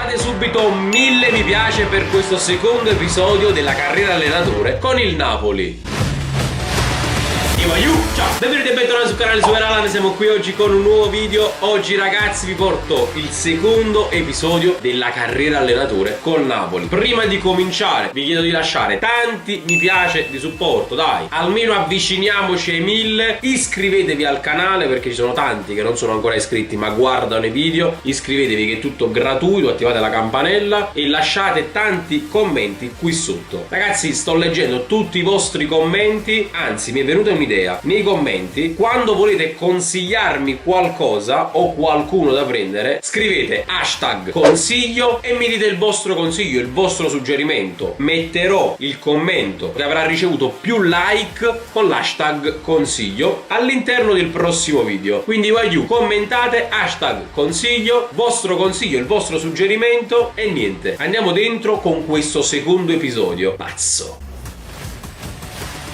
lasciate subito 1000 mi piace per questo secondo episodio della carriera allenatore con il Napoli. Ciao, benvenuti e bentornati sul canale Super Alan, siamo qui oggi con un nuovo video. Oggi ragazzi vi porto il secondo episodio della carriera allenatore col Napoli. Prima di cominciare vi chiedo di lasciare tanti mi piace di supporto, dai, almeno avviciniamoci ai 1000. Iscrivetevi al canale perché ci sono tanti che non sono ancora iscritti ma guardano i video. Iscrivetevi che è tutto gratuito, attivate la campanella e lasciate tanti commenti qui sotto. Ragazzi, sto leggendo tutti i vostri commenti, anzi mi è venuta un'idea. Nei commenti, quando volete consigliarmi qualcosa o qualcuno da prendere, scrivete hashtag consiglio e mi dite il vostro consiglio, il vostro suggerimento. Metterò il commento che avrà ricevuto più like con l'hashtag consiglio all'interno del prossimo video. Quindi voglio commentate hashtag consiglio, il vostro suggerimento e niente. Andiamo dentro con questo secondo episodio. Pazzo.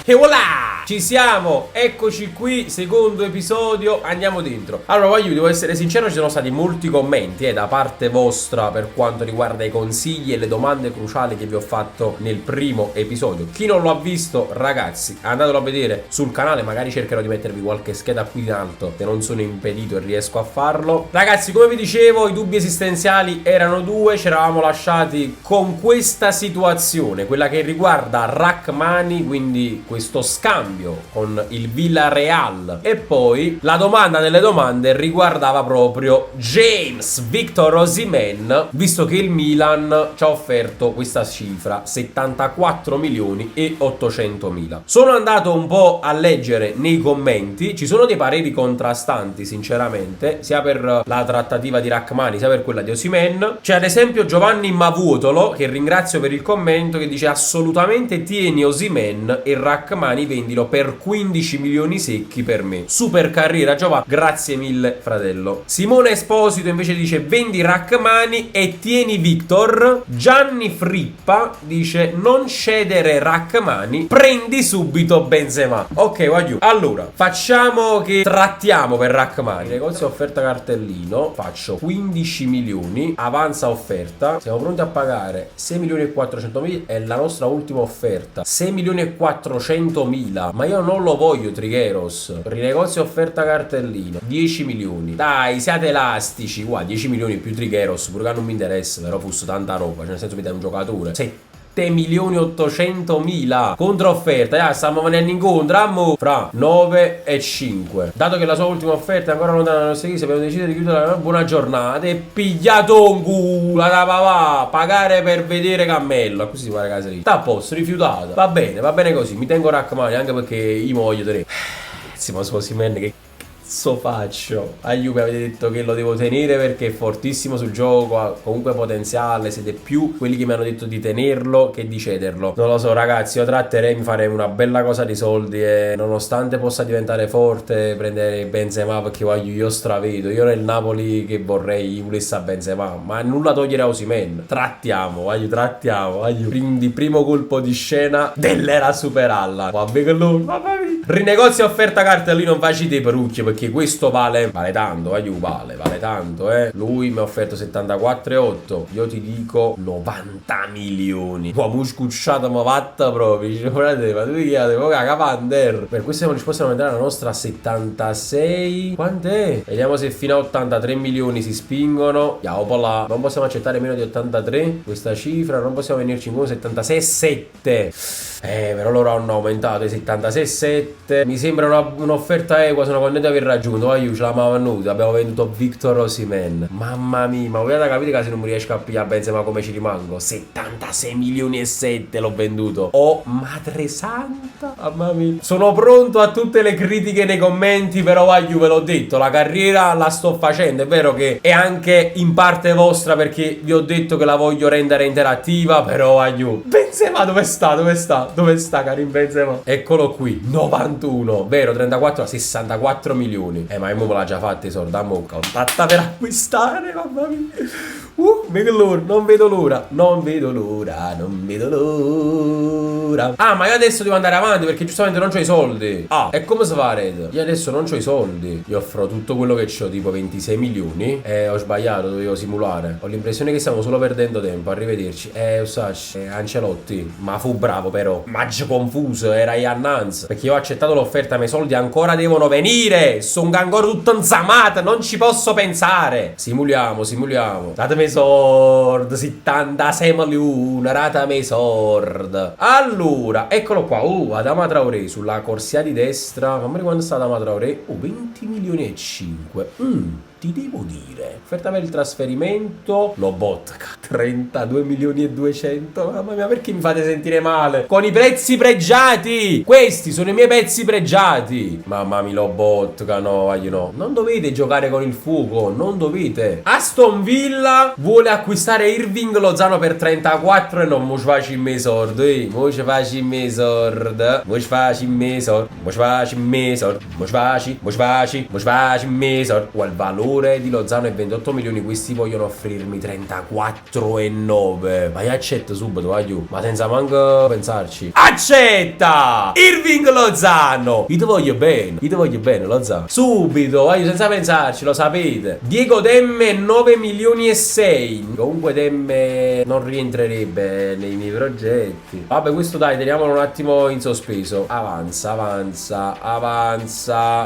E voilà! Ci siamo, eccoci qui, secondo episodio, andiamo dentro. Allora devo essere sincero, ci sono stati molti commenti da parte vostra per quanto riguarda i consigli e le domande cruciali che vi ho fatto nel primo episodio. Chi non lo ha visto, ragazzi, andatelo a vedere sul canale, magari cercherò di mettervi qualche scheda qui in alto se non sono impedito e riesco a farlo. Ragazzi, come vi dicevo, i dubbi esistenziali erano due, ci eravamo lasciati con questa situazione, quella che riguarda Rrahmani, quindi questo scambio con il Villarreal, e poi la domanda delle domande riguardava proprio James Victor Osimhen, visto che il Milan ci ha offerto questa cifra, 74 milioni e 800 mila. Sono andato un po' a leggere nei commenti, ci sono dei pareri contrastanti sinceramente, sia per la trattativa di Rrahmani sia per quella di Osimhen. C'è ad esempio Giovanni Mavuotolo, che ringrazio per il commento, che dice assolutamente tieni Osimhen e Rrahmani vendilo per 15 milioni secchi per me. Super carriera Giovanni, grazie mille fratello. Simone Esposito invece dice vendi Rrahmani e tieni Victor. Gianni Frippa dice non cedere Rrahmani, prendi subito Benzema. Ok, voglio. Allora, facciamo che trattiamo per Rrahmani. Negozio offerta cartellino, faccio 15 milioni, avanza offerta, siamo pronti a pagare 6 milioni e 400 mila, è la nostra ultima offerta, 6 milioni e 400 mila. Ma io non lo voglio Trigueros. Rinegozio offerta cartellino 10 milioni. Dai, siate elastici. Qua 10 milioni più Trigueros, pure che non mi interessa, però fosse tanta roba, cioè nel senso mi dai un giocatore 7 milioni 800 mila contro offerta. Stiamo venendo incontro ammo fra 9 e 5. Dato che la sua ultima offerta è ancora lontana dalle nostre chiese, abbiamo deciso di chiudere la buona giornata e pigliato un culo da papà, pagare per vedere cammello. Così si fa ragazzi lì. Sta a posto, rifiutata. Va bene così. Mi tengo Rrahmani anche perché io voglio tenere. Sì, ma Osimhen che faccio? Aiuto, avete detto che lo devo tenere perché è fortissimo sul gioco, ha comunque potenziale, siete più quelli che mi hanno detto di tenerlo che di cederlo. Non lo so ragazzi, io tratterei, mi farei una bella cosa di soldi e nonostante possa diventare forte prendere Benzema, perché io stravedo, io nel Napoli che vorrei volesse a Benzema, ma nulla togliere a Osimhen. Trattiamo. Quindi primo colpo di scena dell'era Super Alan. Rinegozio offerta cartellino, non facci dei perucchi perché questo vale tanto, vale tanto, Lui mi ha offerto 74,8. Io ti dico 90 milioni. Uomo scucciato, ma fatta proprio. Dice, guardate, ma tu chiede, Cavander. Per questo siamo disposti a aumentare la nostra a 76. Quant'è? Vediamo se fino a 83 milioni si spingono. Non possiamo accettare meno di 83 questa cifra, non possiamo venirci in con 76,7. Però loro hanno aumentato i 76,7. Mi sembra un'offerta equa, sono contento di aver raggiunto. Ce l'abbiamo venuta, abbiamo venduto Victor Osimhen. Mamma mia, ma volete capire che se non mi riesco a pigliare Benzema come ci rimango? 76 milioni e 7 l'ho venduto. Oh madre santa, mamma mia. Sono pronto a tutte le critiche nei commenti, però ve l'ho detto, la carriera la sto facendo. È vero che è anche in parte vostra perché vi ho detto che la voglio rendere interattiva, però Benzema dove sta? Karim Benzema? Eccolo qui, 90 61, vero, 34 a 64 milioni. Ma io me l'ha già fatta i soldi, dammo contatta per acquistare, mamma mia. Vedo l'ora, non vedo l'ora, non vedo l'ora, non vedo l'ora. Ma io adesso devo andare avanti perché giustamente non c'ho i soldi. E come si fa, Red? Io adesso non c'ho i soldi. Io offro tutto quello che c'ho, tipo 26 milioni. Ho sbagliato, dovevo simulare. Ho l'impressione che stiamo solo perdendo tempo. Arrivederci. Usacci, Ancelotti. Ma fu bravo però. Maggio confuso, era Iannanz. Perché io ho accettato l'offerta, ma i soldi ancora devono venire. Sono ancora tutto inzamata, non ci posso pensare. Simuliamo. Datemi i soldi, 76 milioni, datemi i soldi. Allora, eccolo qua. Adama Traoré sulla corsia di destra. Non mi ricordo quando sta Adama Traoré. 20 milioni e 5. Ti devo dire, offerta per il trasferimento Lobotka 32 milioni e 200. Mamma mia, perché mi fate sentire male con i prezzi pregiati? Questi sono i miei prezzi pregiati. Mamma mia, Lobotka, no, non dovete giocare con il fuoco, non dovete. Aston Villa vuole acquistare Irving Lozano per 34 e non mo ci facci in me sordi. Mo ci facci in me sordi. Mo ci facci in me sordi. Mo ci facci in me sordi. Mo ci facci in me sordi. Qual valore di Lozano è 28 milioni, questi vogliono offrirmi 34,9. Ma io accetto subito, ma senza manco pensarci. Accetta! Irving Lozano! Io ti voglio bene, Lozano. Subito, senza pensarci, lo sapete. Diego Demme 9 milioni e 6. Comunque Demme non rientrerebbe nei miei progetti. Vabbè, questo dai, teniamolo un attimo in sospeso. Avanza.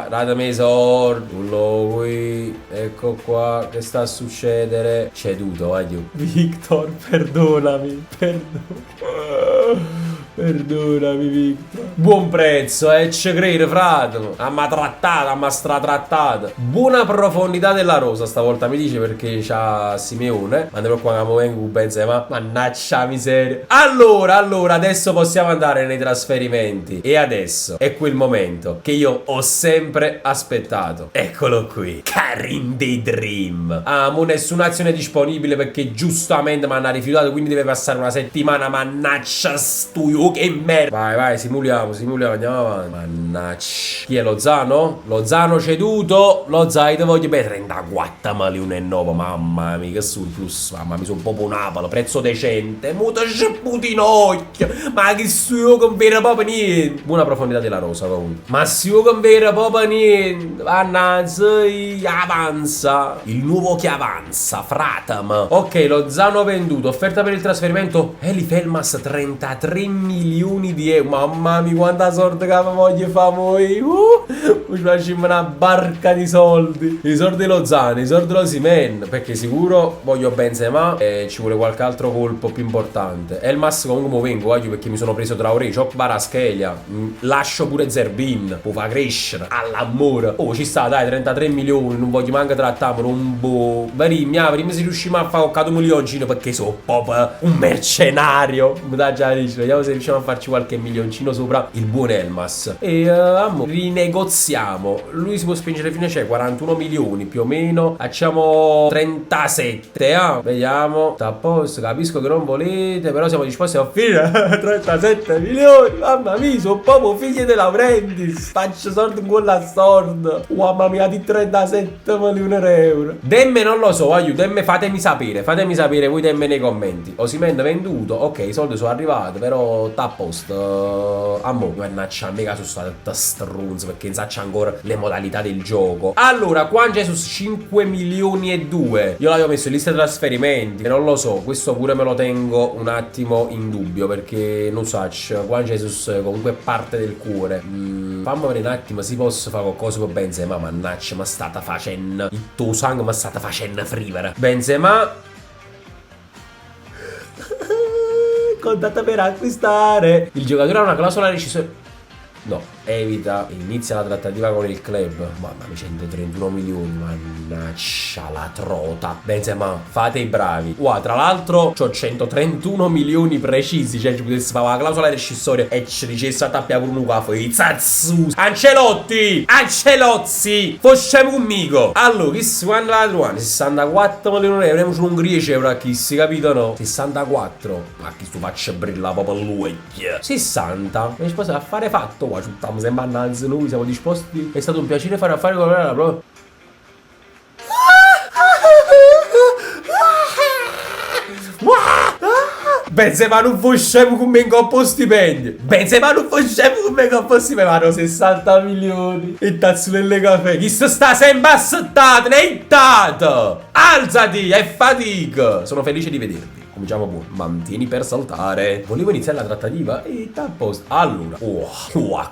Datemi i soldi. Qui. Ecco qua, che sta a succedere? Ceduto, Victor, perdonami. Perdonami, Victor. Buon prezzo, ci credo, frate. Amma stratrattata. Buona profondità della rosa stavolta, mi dice, perché c'ha Simeone. Andrò qua a vengo Benzema. Mannaggia miseria. Allora, adesso possiamo andare nei trasferimenti. E adesso è quel momento che io ho sempre aspettato. Eccolo qui, Karim The Dream. Mo nessuna azione disponibile perché giustamente mi hanno rifiutato, quindi deve passare una settimana. Mannaggia stuio. Che merda. Vai, simuliamo, andiamo avanti. Mannaggia. Chi è Lozano? Lozano ceduto. Lozano, te voglio bene. 34 milioni e 9. Mamma mia, che surplus. Mamma mia, sono proprio Napoli. Prezzo decente. Muta scepputinocchio. Ma che io convera proprio niente. Buona profondità della rosa comunque. Ma se io convera proprio niente. Mannaggia, avanza. Il nuovo che avanza, Fratam. Ok, Lozano venduto. Offerta per il trasferimento. Eli Felmas 33 milioni di euro. Mamma mia, quanta sorte che voglio fare voi. Ci facciamo una barca di soldi. I soldi di Lozano, i soldi di Osimhen. Perché sicuro voglio Benzema e ci vuole qualche altro colpo più importante. Elmas comunque mi vengo, perché mi sono preso Traoré, c'ho Kvaratskhelia, lascio pure Zerbin, può fa crescere all'amore. Ci sta, dai, 33 milioni, non voglio manco trattarmelo un po'. Prima se riusciamo a fare 4 milioncino, perché sono proprio un mercenario. Mi dà già dice, vediamo se riusciamo a farci qualche milioncino sopra il buon Elmas. E rinegoziamo. Lui si può spingere fino a 41 milioni più o meno. Facciamo 37. Vediamo. Sta a posto. Capisco che non volete, però siamo disposti a offrire 37 milioni. Mamma mia, sono proprio figli della Prendis. Faccio soldi con quella sorda. Mamma mia, di 37 milioni di euro. Demme non lo so, Demme fatemi sapere voi Demme nei commenti. Osimhen venduto. Ok, i soldi sono arrivati, però sta a posto. Mannaggia, mega sono state strunze, perché non saccia ancora le modalità del gioco. Allora, Juan Jesus 5 milioni e 2. Io l'avevo messo in lista di trasferimenti, non lo so, questo pure me lo tengo un attimo in dubbio, perché non so, Juan Jesus comunque è parte del cuore. Fammi vedere un attimo se posso fare qualcosa con Benzema. Mannaggia, ma stata facendo il tuo sangue, ma stata facendo frivere. Benzema contatta per acquistare. Il giocatore ha una clausola rescissoria. No, evita, inizia la trattativa con il club. Mamma mia, 131 milioni, mannaggia la trota. Benzema, fate i bravi. Tra l'altro c'ho 131 milioni precisi, cioè ci potesse fare la clausola rescissoria e ci dicesse a tappiare pure un caffè. Ancelotti, facciamo conmigo. Allora, chi si quando la trovano? 64 milioni di euro, avremo un grieco euro a chi si, capito no? 64, ma chi sto faccia brilla proprio lui. 60, mi sposa a fare fatto qua, tutta stiamo sempre annanzi, noi siamo disposti. È stato un piacere fare affari con la proprio. Benzema non fu scemo con me in coppo stipendio. Benzema non fu scemo con me in coppo stipendio. Ma 60 milioni. E tazzolelle caffè. Chi sta sempre assettato, nettato. Alzati, è fatica. Sono felice di vederti. Cominciamo buono. Mantieni per saltare. Volevo iniziare la trattativa e sta a posto. Allora,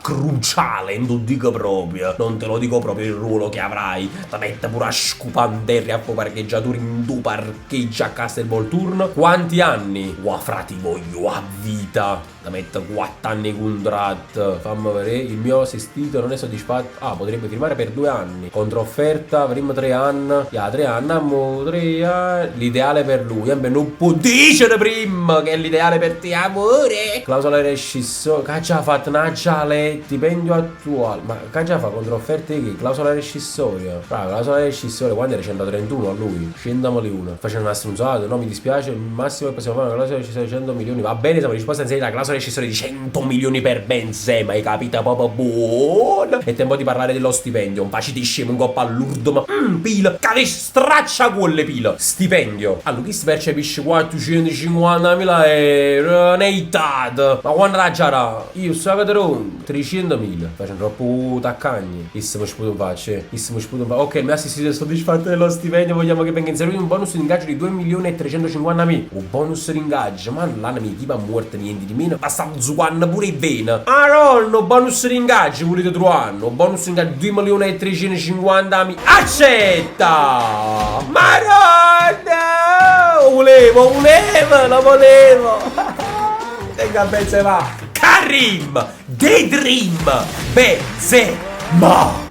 cruciale, non dico proprio. Non te lo dico proprio il ruolo che avrai. Ti mette pure a scupanderri a parcheggiatori in due parcheggi a casa del Volturno. Quanti anni? Frati voglio a vita. Da mettere 4 anni contratto. Fammi vedere. Il mio assistito non è soddisfatto. Potrebbe firmare per 2 anni. Controfferta, avremo 3 anni. 3 anni, amo 3 anni. L'ideale per lui. Non può dicere prima che è l'ideale per te, amore. Clausola rescisso. Che già fatto una giale. Stipendio attuale. Ma che già fa controfferte che? Clausola rescissoria. Clausola rescissoria. Quando era 131 a lui? Scendamoli uno. Facendo una stronzata. No, mi dispiace. Il massimo che possiamo fare è una clausola rescissoria di 100 milioni. Va bene, siamo disposti a inserire la clausola rescissoria di 100 milioni per Benzema. Hai capito proprio buono? È tempo di parlare dello stipendio. Un pace di scemo, un coppa all'urdo. Ma pila. Che straccia quelle pila. Stipendio. Allora, chi si percepisce 450.000 euro? Neitata. Ma quando la giara? Io sto a vedere 300.000. Facciano troppo taccagni. Chi se mi sputo faccia? Ok, il mio assistito è soddisfatto dello stipendio. Vogliamo che venga inserito un bonus di ingaggio di 2.350.000. Un bonus di ingaggio. Ma l'anno mi tipo morte niente di meno. Basta zuanno pure in vena. No, bonus di ingaggio volete trovare. Bonus di ingaggio 2.350.000. Accetta! Maronna! Lo volevo! Tenga Benzema! Karim! Daydream! Benzema!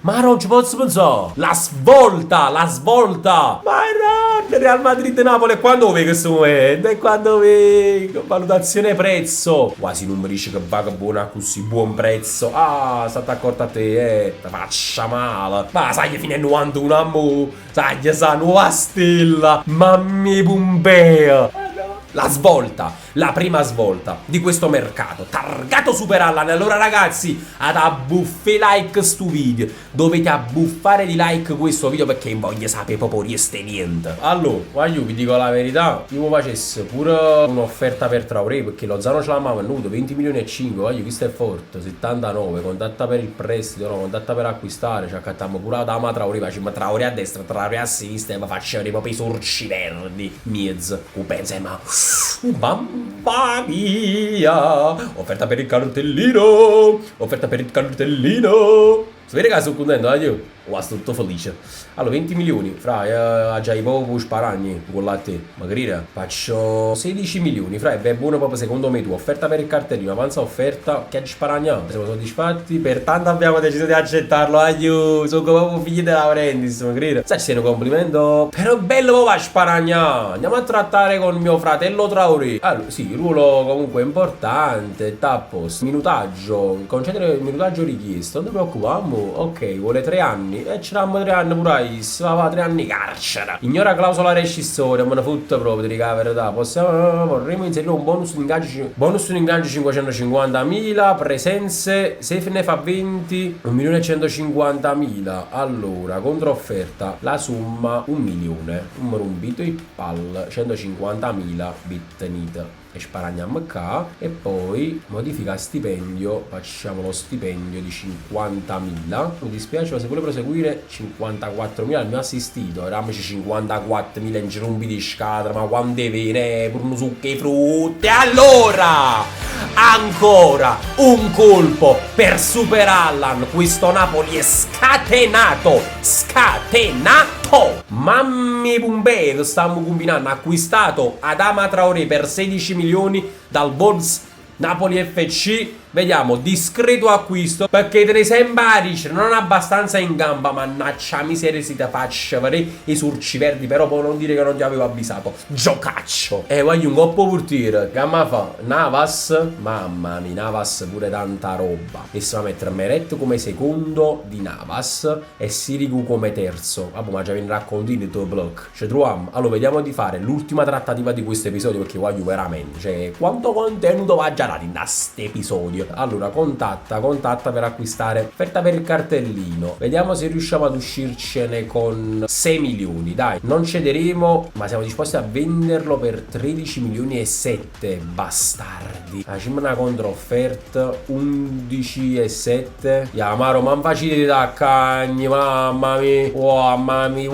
Ma non ci posso pensare! La svolta! Maronna! Real Madrid-Napoli e quando vedi questo momento? E quando vedi? Valutazione prezzo! Quasi non mi dice che va buona così, buon prezzo. State accorto a te, ti faccia male. Ma sai fino al 91 ammo, sai sa nuova stella, mammi Pompeo. La svolta, la prima svolta di questo mercato. Targato Super Allan. Allora ragazzi, ad abbuffe like sto video. Dovete abbuffare di like questo video perché voglio sapere proprio rieste niente. Allora, io vi dico la verità. Io mi facesse pure un'offerta per Traoré, perché lo Zano ce l'ha venuto 20 milioni e 5. Questo è forte, 79. Contatta per il prestito, no, contatta per acquistare. Ci accattiamo pure la dama Traoré. Facciamo Traoré a destra, Traoré a sinistra. E mi facciamo proprio i sorci verdi. Miez. Benzema. Mamma mia! Offerta per il cartellino! Si vede che sono contento, io? Sono tutto felice. Allora, 20 milioni, fra, già i pochi sparagni, con la te. Magari faccio 16 milioni, fra, è buono proprio secondo me tu. Offerta per il cartellino, avanza offerta, che sparagniamo. Siamo soddisfatti, pertanto abbiamo deciso di accettarlo, sono proprio figli della Laurentiis, magari. Sai, se ne complimento. Però bello proprio a sparagnare. Andiamo a trattare con mio fratello Traoré. Allora, sì, ruolo comunque importante, tappos, minutaggio, concedere il minutaggio richiesto. Non ti preoccupamo, ok, vuole 3 anni. E ce l'hanno 3 anni pure va 3 anni carcere. Ignora clausola rescissoria, me ne fotte proprio, ti dico la verità. Vorremmo inserire un bonus di ingaggio 550.000, presenze, se ne fa 20, 1.150.000. Allora, controofferta, la somma 1 milione, numero un bito e pal, 150.000 bit nita. E sparagniamo qua e poi modifica stipendio, facciamo lo stipendio di 50.000. Mi dispiace, ma se vuole proseguire 54.000 il mio assistito, eravamo 54.000 in gerumbi di scatola, ma quando viene pure un sucche frutte. Allora, ancora un colpo per Super Allan. Questo Napoli è scatenato. Mammi Pompeo, stiamo combinando. Acquistato Adama Traoré per 16 milioni dal Wolves Napoli FC. Vediamo, discreto acquisto, perché te ne sembra dice non abbastanza in gamba. Mannaggia miseria, si te faccia vedere i surci verdi. Però può non dire che non ti avevo avvisato. Giocaccio. Voglio un coppo portiere. Gamma fa Navas. Mamma mia, Navas pure tanta roba. E si va a mettere Meret come secondo di Navas e Sirigu come terzo. Vabbè, ma già viene raccontino il tuo blog. Ci troviamo. Allora, vediamo di fare l'ultima trattativa di questo episodio, perché voglio veramente, cioè, quanto contenuto va già dato in questo episodio. episodio. Allora contatta per acquistare offerta per il cartellino. Vediamo se riusciamo ad uscircene con 6 milioni. Dai, non cederemo, ma siamo disposti a venderlo per 13 milioni e 7. Bastardi. Facciamo una controfferta 11 e 7. Maro, ma facile da cagni, mamma mia. Mamma mia,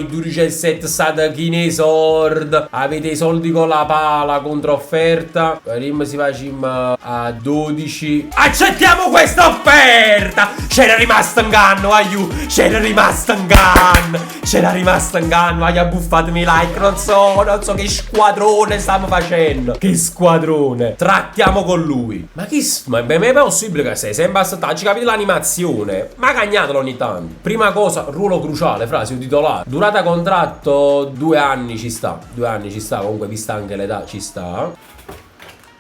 12 e 7 state chine sord. Avete i soldi con la pala, controfferta. Prima si facciamo a 12. Accettiamo questa offerta. C'era rimasto un ganno, aiuto. C'era rimasto un ganno. Buffatemi like. Non so che squadrone stiamo facendo. Che squadrone. Trattiamo con lui. Ma è possibile che sei sempre aspettato? Ci capite l'animazione? Ma cagnatelo ogni tanto. Prima cosa, ruolo cruciale, frase titolare. Durata contratto 2 anni ci sta. 2 anni ci sta. Comunque vista anche l'età ci sta.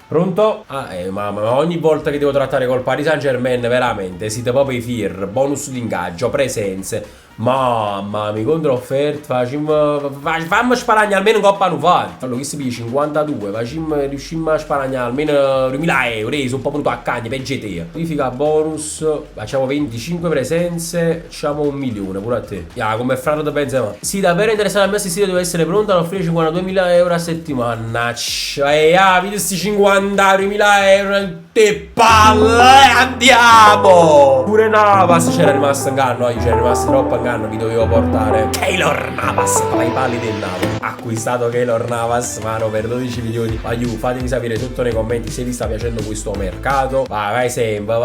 Pronto? Ma ogni volta che devo trattare col Paris Saint-Germain veramente siete proprio i fier. Bonus di ingaggio, presenze. Mamma mia, controfferta. Fammi sparagnare almeno un coppa fatto. Allora, che si dice 52. Riuscimmo a sparagnare almeno 2000 euro. Sono un po' venuto a cagna, peggio te. Verifica bonus. Facciamo 25 presenze. Facciamo 1 milione pure a te. Come fratello da Benzema. Sì, davvero interessante. A me sentito deve essere pronto ad offrire 52.000 euro a settimana. Vedi sti 50.000 euro. Te palle, andiamo! Pure Navas c'era rimasto in ganno. C'era rimasto troppo in ganno. Vi dovevo portare Keylor Navas tra i pali del Napoli. Acquistato Keylor Navas, mano, per 12 milioni. Fatemi sapere sotto nei commenti se vi sta piacendo questo mercato. Vai sempre.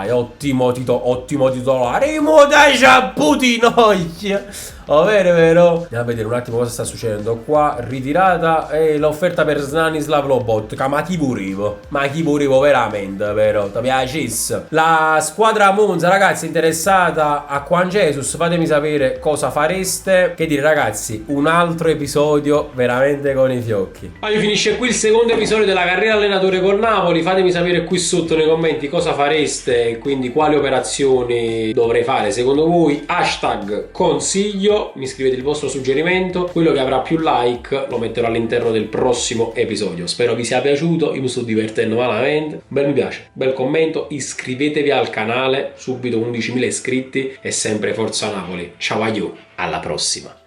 Ottimo titolare. Moda Putinoglia. Vero? Andiamo a vedere un attimo cosa sta succedendo qua. Ritirata e l'offerta per Stanislav Lobotka. Ma chi volevo veramente, vero? Ti piacesse? La squadra Monza, ragazzi, interessata a Juan Jesus. Fatemi sapere cosa fareste. Che dire, ragazzi, un altro episodio veramente con i fiocchi. Finisce qui il secondo episodio della carriera allenatore col Napoli. Fatemi sapere qui sotto nei commenti cosa fareste e quindi quali operazioni dovrei fare secondo voi. Hashtag consiglio. Mi scrivete il vostro suggerimento. Quello che avrà più like lo metterò all'interno del prossimo episodio. Spero vi sia piaciuto. Io mi sto divertendo malamente. Bel mi piace, bel commento. Iscrivetevi al canale. Subito 11.000 iscritti. E sempre Forza Napoli. Ciao, alla prossima.